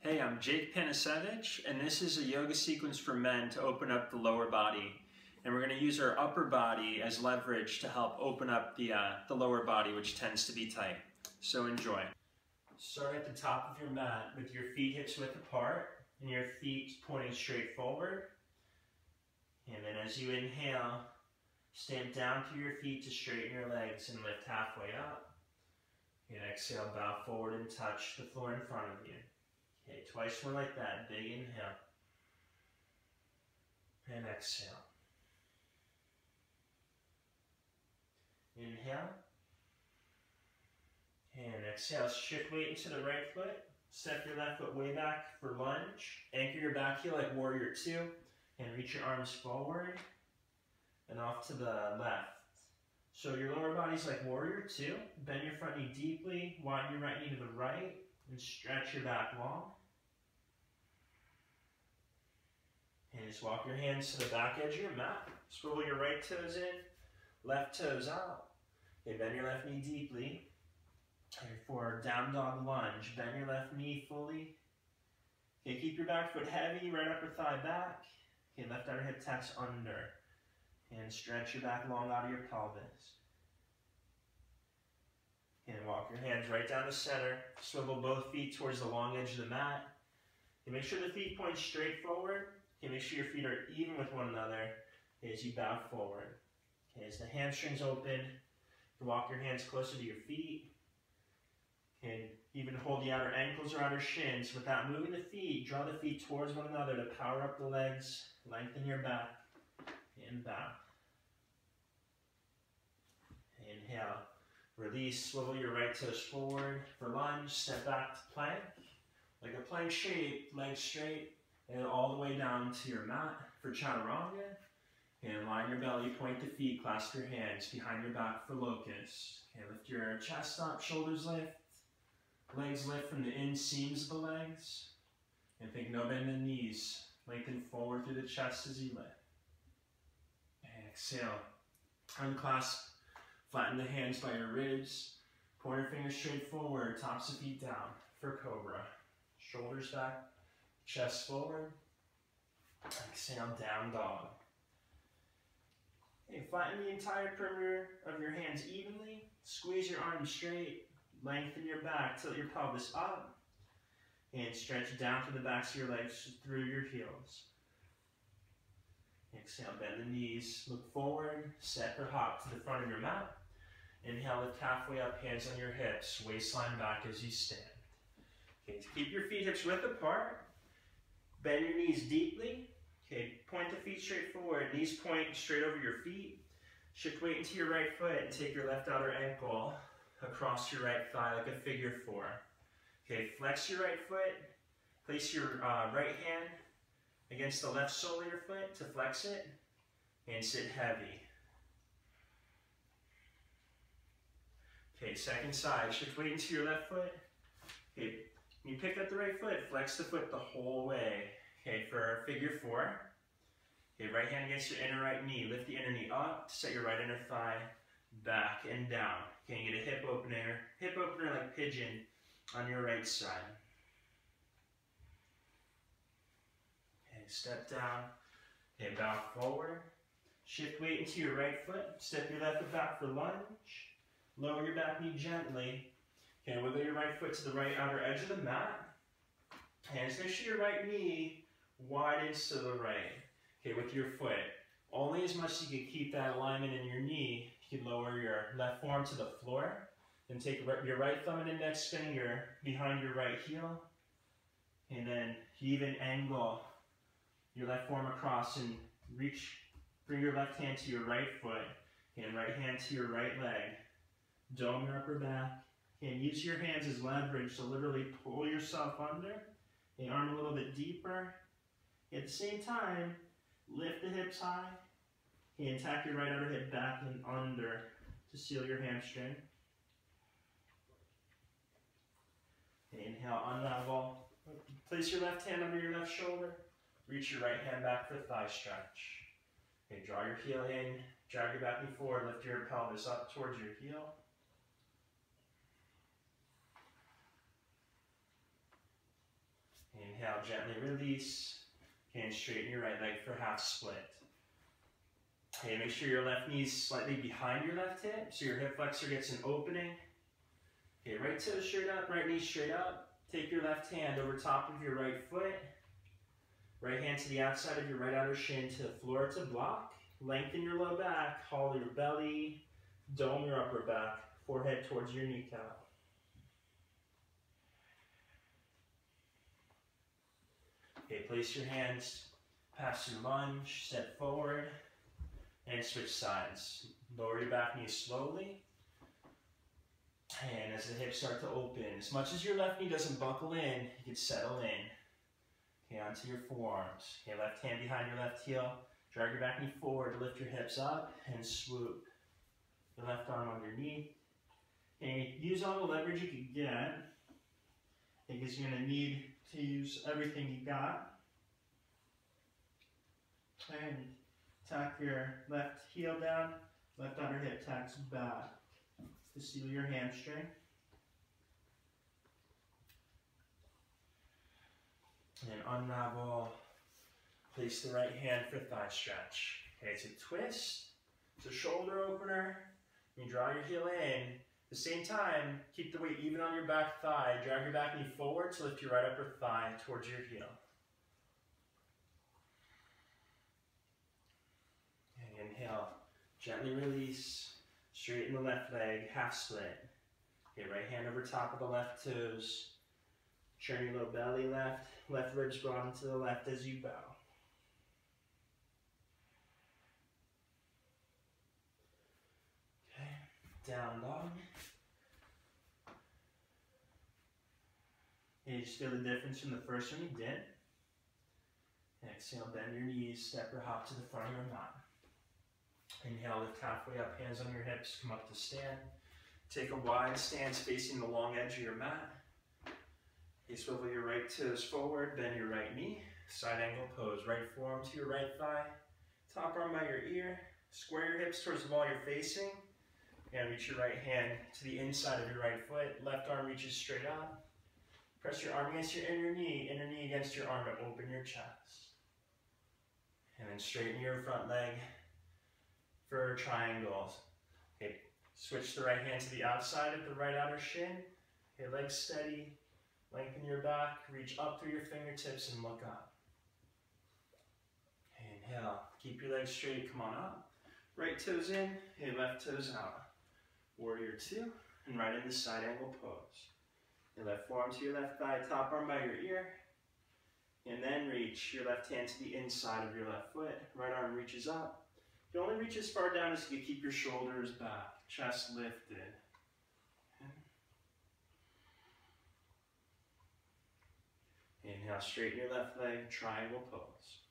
Hey, I'm Jake Panisevich, and this is a yoga sequence for men to open up the lower body. And we're going to use our upper body as leverage to help open up the lower body, which tends to be tight. So enjoy. Start at the top of your mat with your feet hips width apart and your feet pointing straight forward. And then as you inhale, stand down through your feet to straighten your legs and lift halfway up. And exhale, bow forward and touch the floor in front of you. Okay, twice more like that. Big inhale. And exhale. Inhale. And exhale. Shift weight into the right foot. Step your left foot way back for lunge. Anchor your back heel like warrior two. And reach your arms forward and off to the left. So your lower body's like warrior two. Bend your front knee deeply. Widen your right knee to the right. And stretch your back long. And just walk your hands to the back edge of your mat. Swivel your right toes in, left toes out. Okay, bend your left knee deeply. Okay, for down dog lunge, bend your left knee fully. Okay, keep your back foot heavy, right upper thigh back. Okay, left outer hip taps under. And stretch your back long out of your pelvis. And walk your hands right down the center. Swivel both feet towards the long edge of the mat. Okay, make sure the feet point straight forward. Okay, make sure your feet are even with one another as you bow forward. Okay, as the hamstrings open, you walk your hands closer to your feet. Okay, even hold the outer ankles or outer shins. Without moving the feet, draw the feet towards one another to power up the legs, lengthen your back, and bow. Inhale, release, swivel your right toes forward for lunge, step back to plank. Like a plank shape, legs straight, and all the way down to your mat for chaturanga. And line your belly, point the feet, clasp your hands behind your back for locust. Okay, lift your chest up, shoulders lift. Legs lift from the inseams of the legs. And think no bend in the knees. Lengthen forward through the chest as you lift. And exhale. Unclasp, flatten the hands by your ribs. Pointer fingers straight forward, tops of feet down for cobra. Shoulders back. Chest forward, exhale, down dog. Okay, flatten the entire perimeter of your hands evenly. Squeeze your arms straight. Lengthen your back, tilt your pelvis up. And stretch down to the backs of your legs through your heels. Exhale, bend the knees. Look forward, step or hop to the front of your mat. Inhale, lift halfway up, hands on your hips. Waistline back as you stand. Okay, keep your feet hips width apart. Bend your knees deeply. Okay, point the feet straight forward. Knees point straight over your feet. Shift weight into your right foot and take your left outer ankle across your right thigh like a figure four. Okay, flex your right foot. Place your right hand against the left sole of your foot to flex it. And sit heavy. Okay, second side. Shift weight into your left foot. Okay. You pick up the right foot, flex the foot the whole way. Okay, for figure four. Okay, right hand against your inner right knee. Lift the inner knee up to set your right inner thigh back and down. Okay, you get a hip opener like pigeon on your right side. Okay, step down. Okay, bow forward. Shift weight into your right foot. Step your left foot back for lunge. Lower your back knee gently. Okay, wiggle your right foot to the right outer edge of the mat. And just make sure your right knee widens to the right. Okay, with your foot. Only as much as you can keep that alignment in your knee. You can lower your left forearm to the floor. Then take your right thumb and index finger behind your right heel. And then even angle your left forearm across and bring your left hand to your right foot. And right hand to your right leg. Dome your upper back. And use your hands as leverage to literally pull yourself under. And arm a little bit deeper. At the same time, lift the hips high. And tap your right outer hip back and under to seal your hamstring. Inhale, unravel. Place your left hand under your left shoulder. Reach your right hand back for thigh stretch. Okay, draw your heel in. Drag your back knee forward. Lift your pelvis up towards your heel. Inhale, gently release. Okay, and straighten your right leg for half split. Okay, make sure your left knee is slightly behind your left hip, so your hip flexor gets an opening. Okay, right toe straight up, right knee straight up. Take your left hand over top of your right foot. Right hand to the outside of your right outer shin to the floor to block. Lengthen your low back, hollow your belly, dome your upper back, forehead towards your kneecap. Okay, place your hands past your lunge, step forward, and switch sides. Lower your back knee slowly. And as the hips start to open, as much as your left knee doesn't buckle in, you can settle in. Okay, onto your forearms. Okay, left hand behind your left heel. Drag your back knee forward, lift your hips up, and swoop. Your left arm underneath. And use all the leverage you can get, because you're going to need to use everything you got. And tuck your left heel down, left outer hip tacks back to seal your hamstring. And unravel, place the right hand for thigh stretch. Okay, it's a twist, it's a shoulder opener. You draw your heel in. At the same time, keep the weight even on your back thigh. Drag your back knee forward to lift your right upper thigh towards your heel. Okay, inhale, gently release, straighten the left leg, half split. Okay, right hand over top of the left toes. Turn your low belly left, left ribs broaden to the left as you bow. Okay, down dog. And you just feel the difference from the first one you did. Exhale, bend your knees, step or hop to the front of your mat. Inhale, lift halfway up, hands on your hips, come up to stand. Take a wide stance facing the long edge of your mat. You swivel your right toes forward, bend your right knee, side angle pose. Right forearm to your right thigh, top arm by your ear. Square your hips towards the wall you're facing, and reach your right hand to the inside of your right foot. Left arm reaches straight up. Press your arm against your inner knee against your arm to open your chest. And then straighten your front leg for triangles. Okay, switch the right hand to the outside of the right outer shin. Okay, legs steady. Lengthen your back, reach up through your fingertips and look up. Inhale, keep your legs straight, come on up. Right toes in, left toes out. Warrior 2, and right into side angle pose. Your left forearm to your left thigh, top arm by your ear. And then reach your left hand to the inside of your left foot. Right arm reaches up. You only reach as far down as you keep your shoulders back, chest lifted. Inhale, straighten your left leg, triangle pose.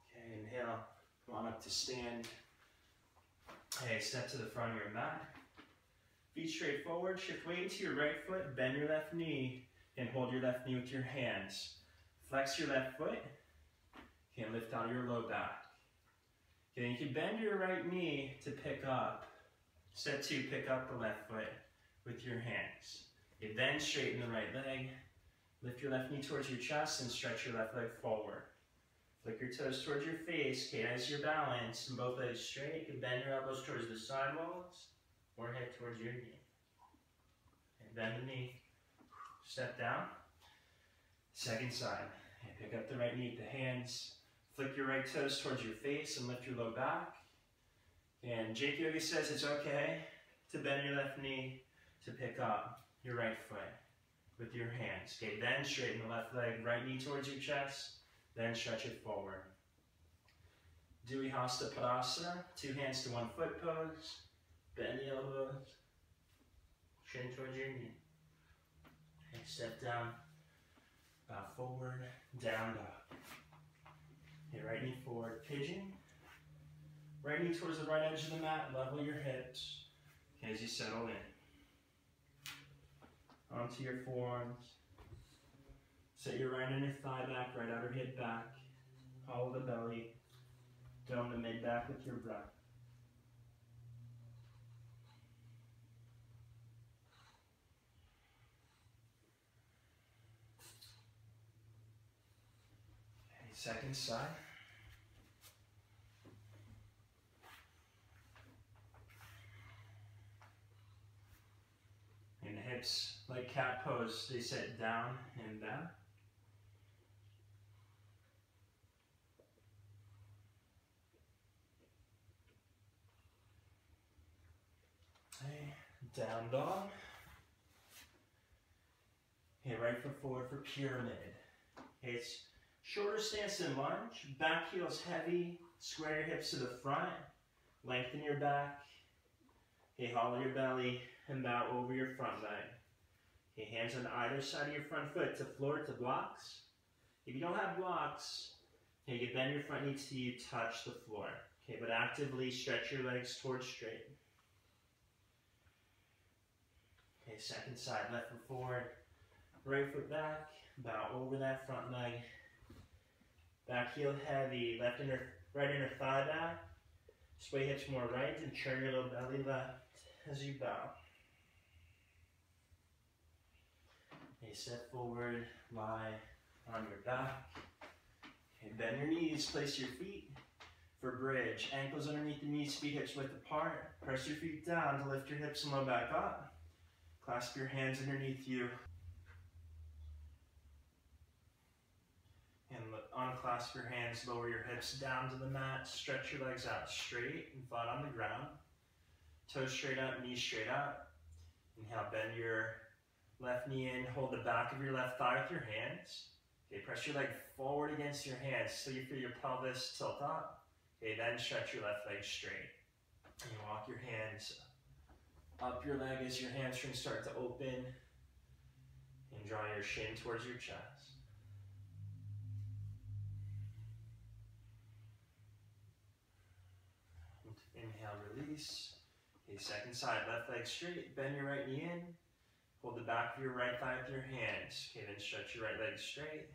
Okay, inhale, come on up to stand. Okay, step to the front of your mat. Feet straight forward, shift weight into your right foot, bend your left knee, and hold your left knee with your hands. Flex your left foot, okay, and lift out of your low back. Okay, you can bend your right knee to pick up. Step 2, pick up the left foot with your hands. Okay, then straighten the right leg. Lift your left knee towards your chest and stretch your left leg forward. Flick your toes towards your face. Okay, as you're balanced and both legs straight, you can bend your elbows towards the side walls or head towards your knee. Okay, bend the knee. Step down. Second side. Okay, pick up the right knee with the hands. Flick your right toes towards your face and lift your low back. And Jake Yogi says it's okay to bend your left knee to pick up your right foot with your hands. Okay, then straighten the left leg, right knee towards your chest, then stretch it forward. Dewey Hasta Padasana, 2 hands to 1 foot pose, bend the elbows, chin towards your knee. Okay, step down, bow forward, down dog. Okay, right knee forward, pigeon. Right knee towards the right edge of the mat, level your hips. Okay, as you settle in. Onto your forearms. Set your right inner thigh back, right outer hip back. Hollow the belly. Dome the mid back with your breath. Second side. And the hips, like cat pose, they sit down and down. Okay, down dog. Okay, right foot forward for pyramid. Okay, it's shorter stance than lunge. Back heel's heavy. Square your hips to the front. Lengthen your back. Okay, hollow your belly and bow over your front leg. Okay, hands on either side of your front foot to floor to blocks. If you don't have blocks, okay, you can bend your front knee till you touch the floor. Okay, but actively stretch your legs towards straight. Okay, second side, left foot forward, right foot back, bow over that front leg. Back heel heavy, right inner thigh back. Sway hips more right and turn your low belly left as you bow. Okay, step forward, lie on your back. Okay, bend your knees, place your feet for bridge. Ankles underneath the knees, feet hips width apart. Press your feet down to lift your hips and low back up. Clasp your hands underneath you. And unclasp your hands, lower your hips down to the mat. Stretch your legs out straight and flat on the ground. Toes straight up, knees straight up. Inhale, bend your left knee in. Hold the back of your left thigh with your hands. Okay, press your leg forward against your hands so you feel your pelvis tilt up. Okay, then stretch your left leg straight. And walk your hands up your leg as your hamstrings start to open. And draw your shin towards your chest. Inhale, release. Okay, second side, left leg straight. Bend your right knee in. Hold the back of your right thigh with your hands. Okay, then stretch your right leg straight.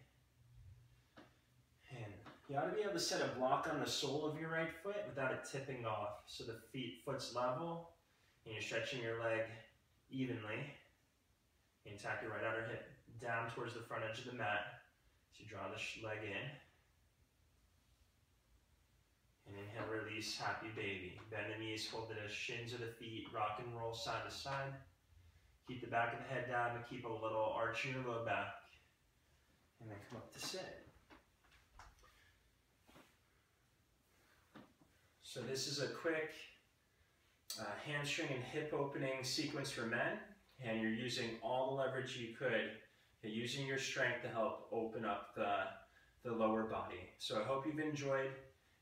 And you ought to be able to set a block on the sole of your right foot without it tipping off. So the foot's level, and you're stretching your leg evenly. And tack your right outer hip down towards the front edge of the mat. So you draw the leg in. And inhale, release, happy baby. Bend the knees, hold the shins of the feet, rock and roll side to side. Keep the back of the head down to keep a little arch in your low back. And then come up to sit. So this is a quick hamstring and hip opening sequence for men. And you're using all the leverage you could, and using your strength to help open up the lower body. So I hope you've enjoyed.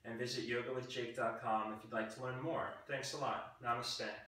And visit yogawithjake.com if you'd like to learn more. Thanks a lot. Namaste.